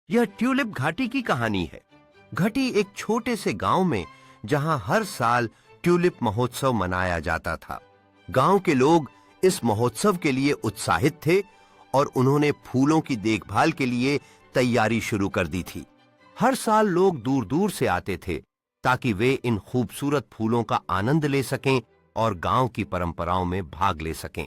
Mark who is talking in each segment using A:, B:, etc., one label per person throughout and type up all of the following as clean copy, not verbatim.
A: यह ट्यूलिप घाटी की कहानी है। घटी एक छोटे से गांव में जहां हर साल ट्यूलिप महोत्सव मनाया जाता था। गांव के लोग इस महोत्सव के लिए उत्साहित थे और उन्होंने फूलों की देखभाल के लिए तैयारी शुरू कर दी थी। हर साल लोग दूर दूर से आते थे ताकि वे इन खूबसूरत फूलों का आनंद ले सकें और गांव की परंपराओं में भाग ले सकें।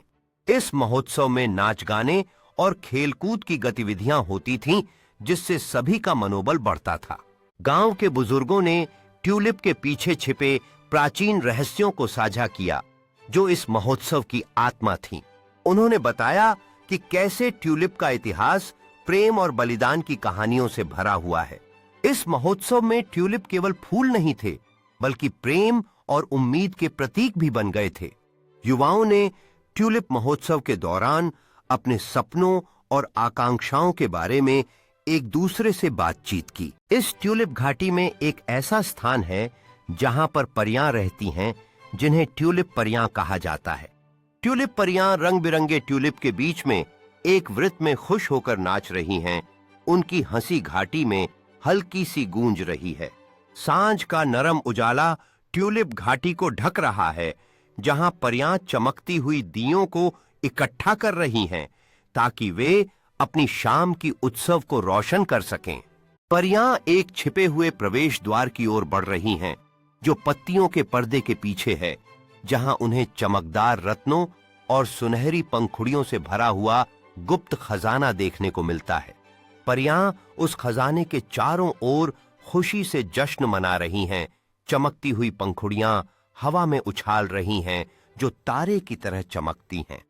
A: इस महोत्सव में नाच गाने और खेलकूद की गतिविधियां होती थीं, जिससे सभी का मनोबल बढ़ता था। गांव के बुजुर्गों ने ट्यूलिप के पीछे छिपे प्राचीन रहस्यों को साझा किया, जो इस महोत्सव की आत्मा थी। उन्होंने बताया कि कैसे ट्यूलिप का इतिहास प्रेम और बलिदान की कहानियों से भरा हुआ है। इस महोत्सव में ट्यूलिप केवल फूल नहीं थे, बल्कि प्रेम और उम्मीद के प्रतीक भी बन गए थे। युवाओं ने ट्यूलिप महोत्सव के दौरान अपने सपनों और आकांक्षाओं के बारे में एक दूसरे से बातचीत की। इस ट्यूलिप घाटी में एक ऐसा स्थान है जहां पर परियां रहती हैं, जिन्हें ट्यूलिप परियां कहा जाता है। ट्यूलिप परियां रंग बिरंगे ट्यूलिप के बीच में एक वृत्त में खुश होकर नाच रही हैं। उनकी हंसी घाटी में हल्की सी गूंज रही है। सांझ का नरम उजाला ट्यूलिप घाटी को ढक रहा है, जहां परियां चमकती हुई दियों को इकट्ठा कर रही हैं ताकि वे अपनी शाम की उत्सव को रोशन कर सकें। परियां एक छिपे हुए प्रवेश द्वार की ओर बढ़ रही हैं, जो पत्तियों के पर्दे के पीछे है, जहां उन्हें चमकदार रत्नों और सुनहरी पंखुड़ियों से भरा हुआ गुप्त खजाना देखने को मिलता है। परियां उस खजाने के चारों ओर खुशी से जश्न मना रही हैं। चमकती हुई पंखुड़ियां हवा में उछाल रही हैं, जो तारे की तरह चमकती हैं।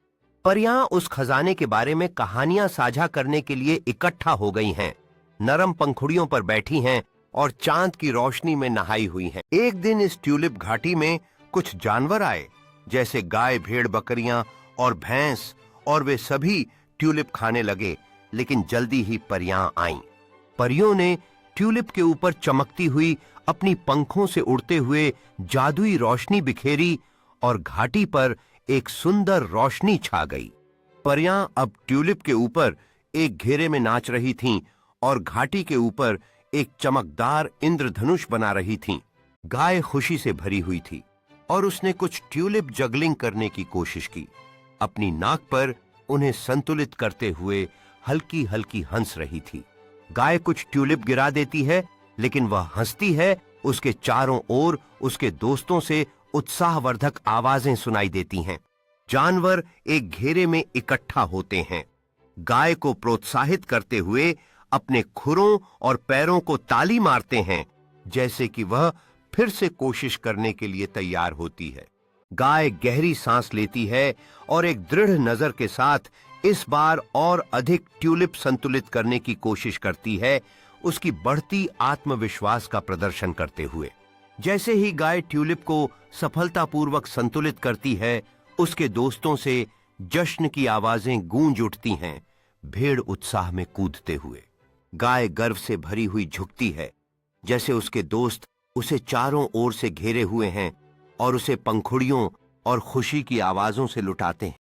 A: परियां उस खजाने के बारे में कहानियां साझा करने के लिए इकट्ठा हो गई हैं। नरम पंखुड़ियों पर बैठी हैं और चांद की रोशनी में नहाई हुई हैं। एक दिन इस ट्यूलिप घाटी में कुछ जानवर आए, जैसे गाय, भेड़, बकरियां और भैंस, और वे सभी ट्यूलिप खाने लगे। लेकिन जल्दी ही परियां आईं। परियों ने ट्यूलिप के ऊपर चमकती हुई अपनी पंखों से उड़ते हुए जादुई रोशनी बिखेरी और घाटी पर एक सुंदर रोशनी छा गई। परियां अब ट्यूलिप के ऊपर एक घेरे में नाच रही थीं और घाटी के ऊपर एक चमकदार इंद्रधनुष बना रही थीं। गाय खुशी से भरी हुई थी और उसने कुछ ट्यूलिप जगलिंग करने की कोशिश की। अपनी नाक पर उन्हें संतुलित करते हुए हल्की हल्की हंस रही थी। गाय कुछ ट्यूलिप गिरा देती है, लेकिन वह हंसती है। उसके चारों ओर उसके दोस्तों से उत्साहवर्धक आवाजें सुनाई देती हैं। जानवर एक घेरे में इकट्ठा होते हैं, गाय को प्रोत्साहित करते हुए अपने खुरों और पैरों को ताली मारते हैं, जैसे कि वह फिर से कोशिश करने के लिए तैयार होती है। गाय गहरी सांस लेती है और एक दृढ़ नजर के साथ इस बार और अधिक ट्यूलिप संतुलित करने की कोशिश करती है, उसकी बढ़ती आत्मविश्वास का प्रदर्शन करते हुए। जैसे ही गाय ट्यूलिप को सफलतापूर्वक संतुलित करती है, उसके दोस्तों से जश्न की आवाजें गूंज उठती हैं, भेड़ उत्साह में कूदते हुए। गाय गर्व से भरी हुई झुकती है, जैसे उसके दोस्त उसे चारों ओर से घेरे हुए हैं और उसे पंखुड़ियों और खुशी की आवाजों से लुटाते हैं।